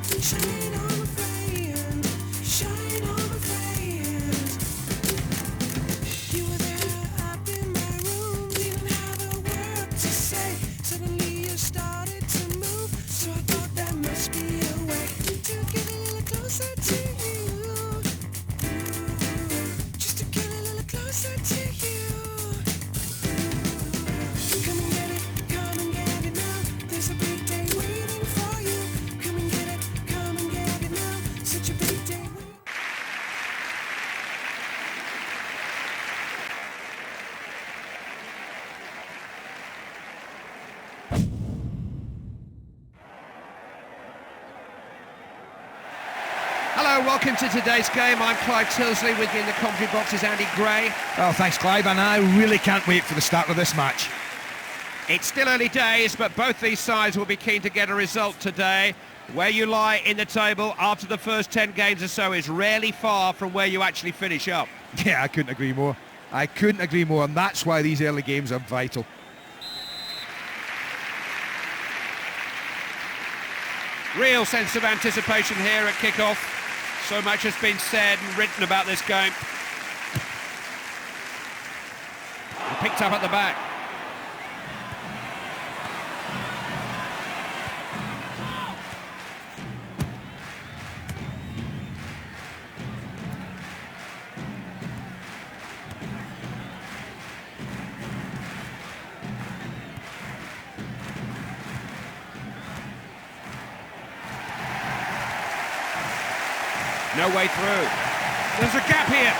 Shine on my friend, shine on my friend. You were there up in my room, didn't have a word to say. Suddenly you started to move, so I thought that must be a way to get a little closer to you. Just to get a little closer to you. Come and get it now. There's a big day waiting for you. Come and get it now. Such a big day waiting. Hello, welcome to today's game. I'm Clive Tilsley. With me in the commentary box is Andy Gray. Well, thanks, Clive, and I really can't wait for the start of this match. It's still early days, but both these sides will be keen to get a result today. Where you lie in the table after the first 10 games or so is rarely far from where you actually finish up. Yeah, I couldn't agree more. I couldn't agree more, and that's why these early games are vital. Real sense of anticipation here at kick-off. So much has been said and written about this game. And picked up at the back. No way through. There's a gap here.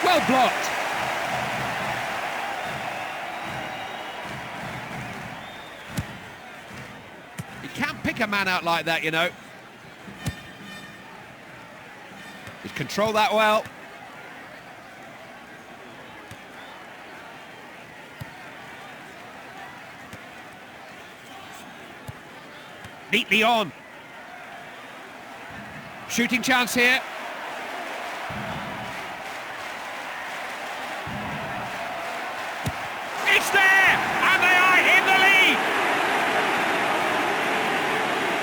Well blocked. You can't pick a man out like that, you know. He's controlled that well. Neatly on. Shooting chance here. It's there! And they are in the lead!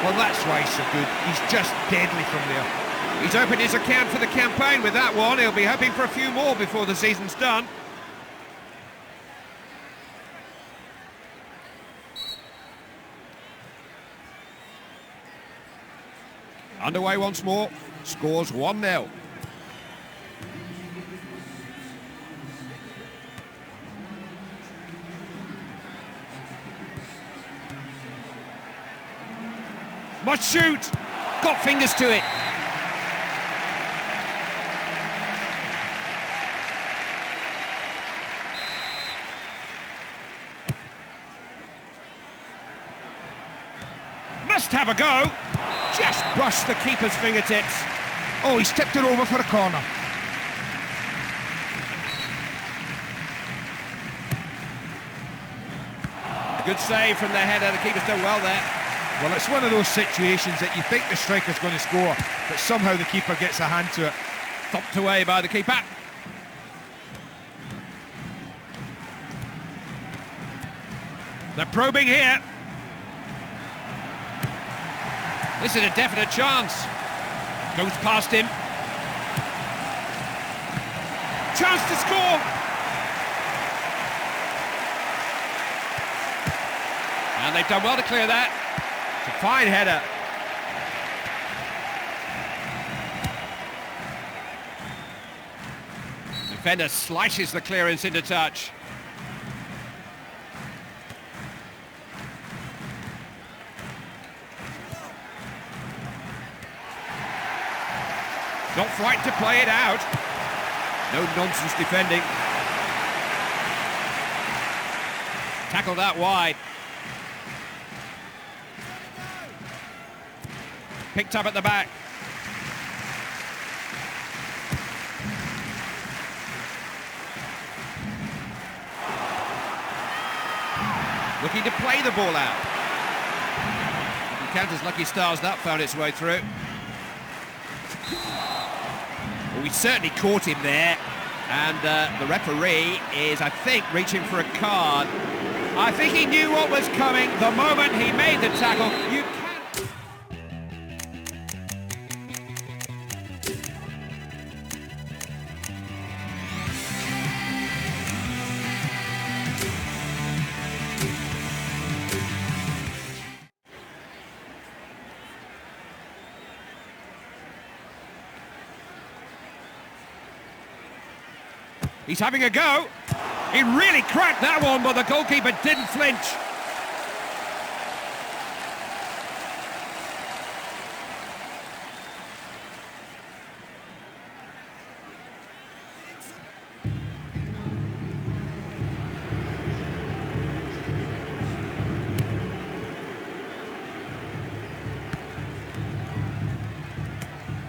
Well, that's why he's so good. He's just deadly from there. He's opened his account for the campaign with that one. He'll be hoping for a few more before the season's done. Underway once more. Scores 1-0. Must shoot! Got fingers to it. Must have a go. Just brushed the keeper's fingertips. Oh, he's tipped it over for a corner. Good save from the header. The keeper's done well there. Well, it's one of those situations that you think the striker's going to score, but somehow the keeper gets a hand to it. Thumped away by the keeper. They're probing here. This is a definite chance. Goes past him. Chance to score. And they've done well to clear that. It's a fine header. Defender slices the clearance into touch. Not frightened to play it out. No nonsense defending. Tackled out wide. Picked up at the back. Looking to play the ball out. You count as lucky stars that found its way through. Well, we certainly caught him there, and the referee is, I think, reaching for a card. I think he knew what was coming the moment he made the tackle. You He's having a go. He really cracked that one, but the goalkeeper didn't flinch.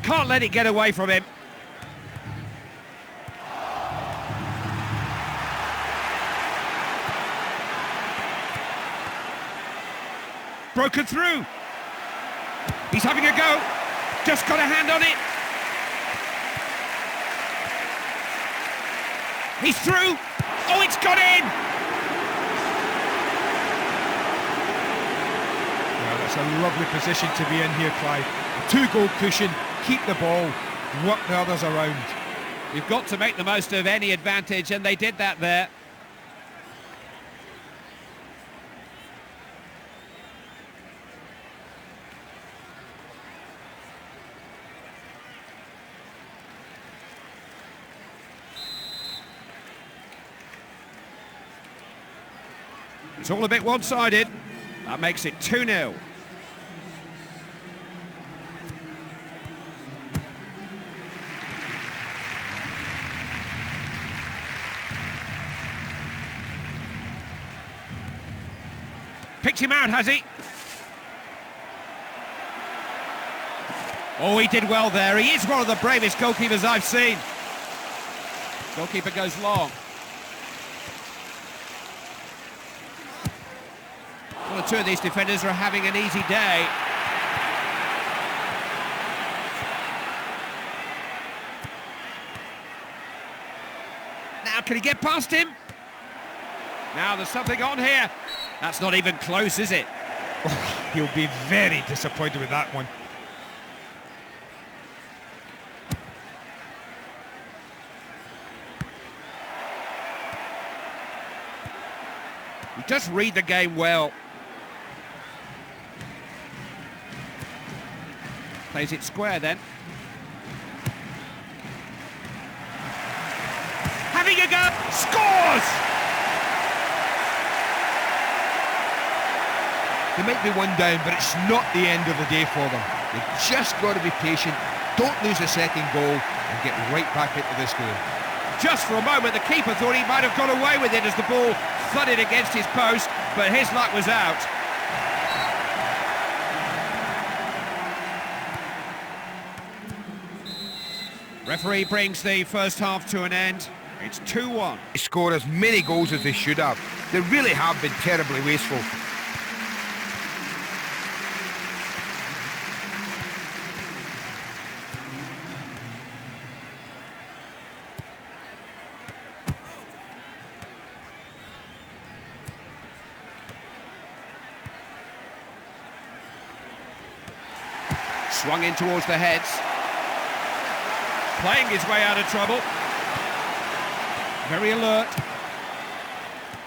Can't let it get away from him. Broken through. He's having a go. Just got a hand on it. He's through. Oh, it's got in. Well, that's a lovely position to be in here, Clive. A two-goal cushion, keep the ball, work the others around. You've got to make the most of any advantage, and they did that there. It's all a bit one-sided. That makes it 2-0. Picked him out, has he? Oh, he did well there. He is one of the bravest goalkeepers I've seen. Goalkeeper goes long. Well, the two of these defenders are having an easy day. Now, can he get past him? Now, there's something on here. That's not even close, is it? Oh, he'll be very disappointed with that one. He does read the game well. Plays it square then. Having a go! Scores! They might be one down, but it's not the end of the day for them. They've just got to be patient, don't lose a second goal, and get right back into this game. Just for a moment, the keeper thought he might have got away with it as the ball thudded against his post, but his luck was out. Referee brings the first half to an end. It's 2-1. They score as many goals as they should have. They really have been terribly wasteful. Swung in towards the heads. Playing his way out of trouble. Very alert.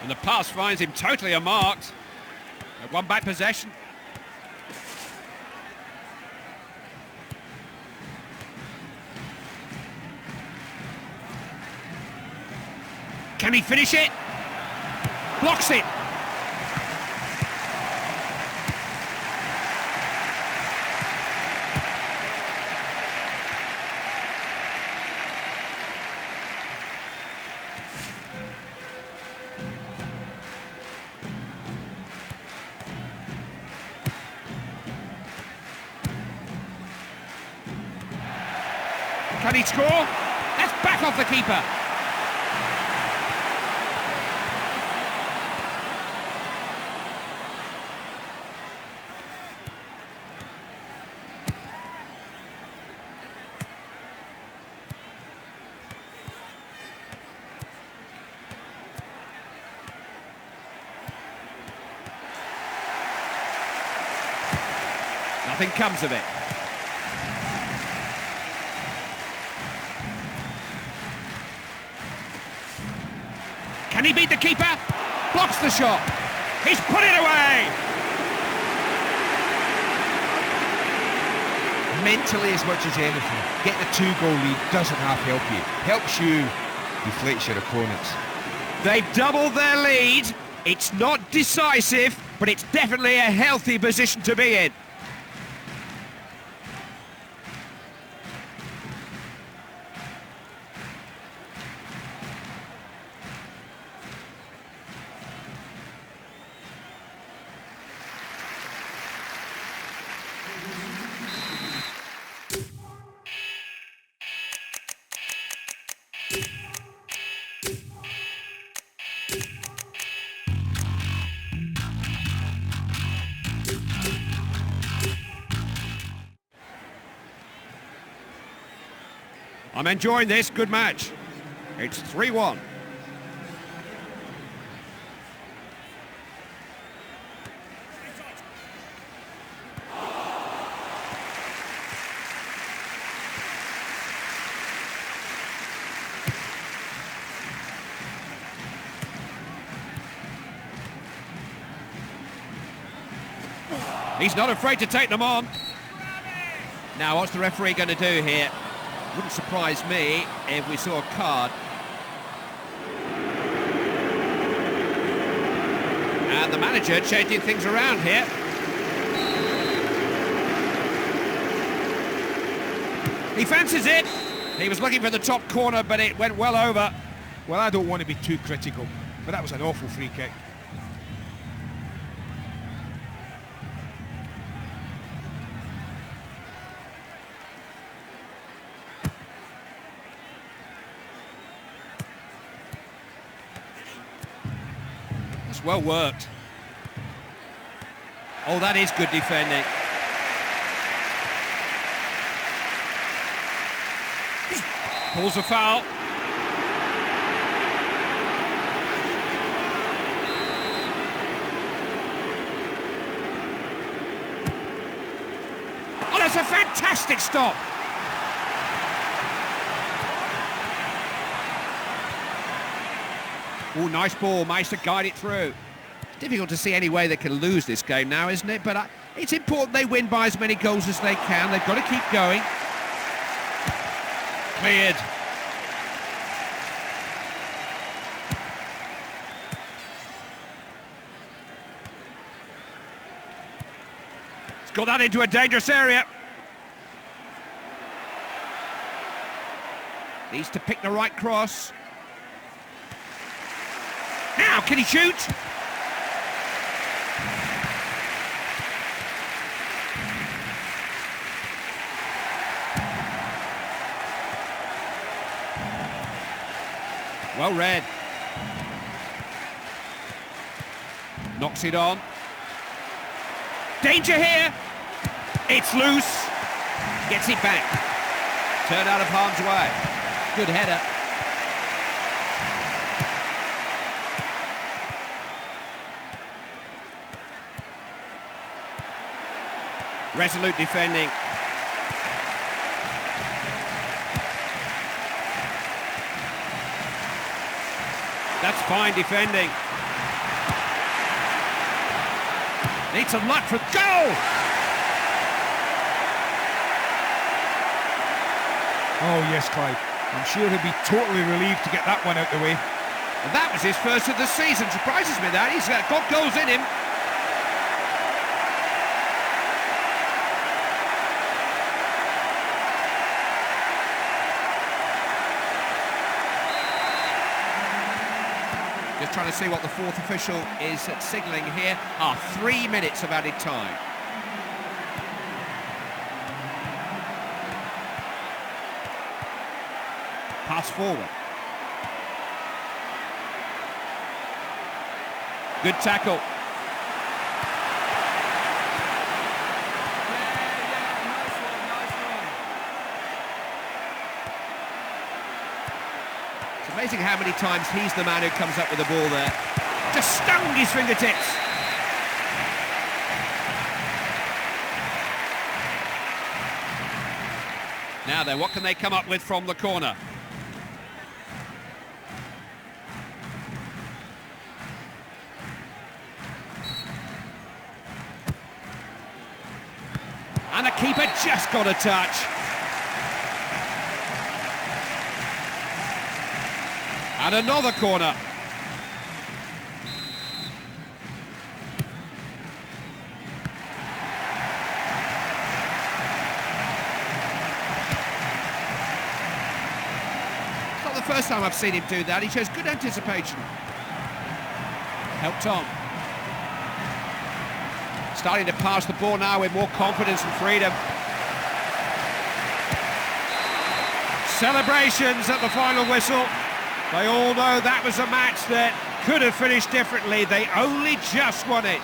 And the pass finds him totally unmarked. They won back possession. Can he finish it? Blocks it. Can he score? That's back off the keeper. Nothing comes of it. Can he beat the keeper? Blocks the shot. He's put it away. Mentally as much as anything, getting a two-goal lead doesn't half help you. Helps you deflates your opponents. They've doubled their lead. It's not decisive, but it's definitely a healthy position to be in. I'm enjoying this, good match. It's 3-1. He's not afraid to take them on. Now, what's the referee going to do here? Wouldn't surprise me if we saw a card. And the manager changing things around here. He fancies it. He was looking for the top corner, but it went well over. Well, I don't want to be too critical, but that was an awful free kick. It's well worked. Oh, that is good defending. Pulls a foul. Oh, that's a fantastic stop. Oh, nice ball, managed to guide it through. Difficult to see any way they can lose this game now, isn't it? But it's important they win by as many goals as they can. They've got to keep going. Cleared. It's got that into a dangerous area. Needs to pick the right cross. Now, can he shoot? Well read. Knocks it on. Danger here. It's loose. Gets it back. Turned out of harm's way. Good header. Resolute defending. That's fine defending. Needs some luck for goal! Oh yes, Clive. I'm sure he'll be totally relieved to get that one out the way. And that was his first of the season. Surprises me that. He's got goals in him. Just trying to see what the fourth official is signalling here. 3 minutes of added time. Pass forward. Good tackle. It's amazing how many times he's the man who comes up with the ball there. Just stung his fingertips. Now then, what can they come up with from the corner? And the keeper just got a touch. And another corner. It's not the first time I've seen him do that. He shows good anticipation. Helped on. Starting to pass the ball now with more confidence and freedom. Celebrations at the final whistle. They all know that was a match that could have finished differently. They only just won it.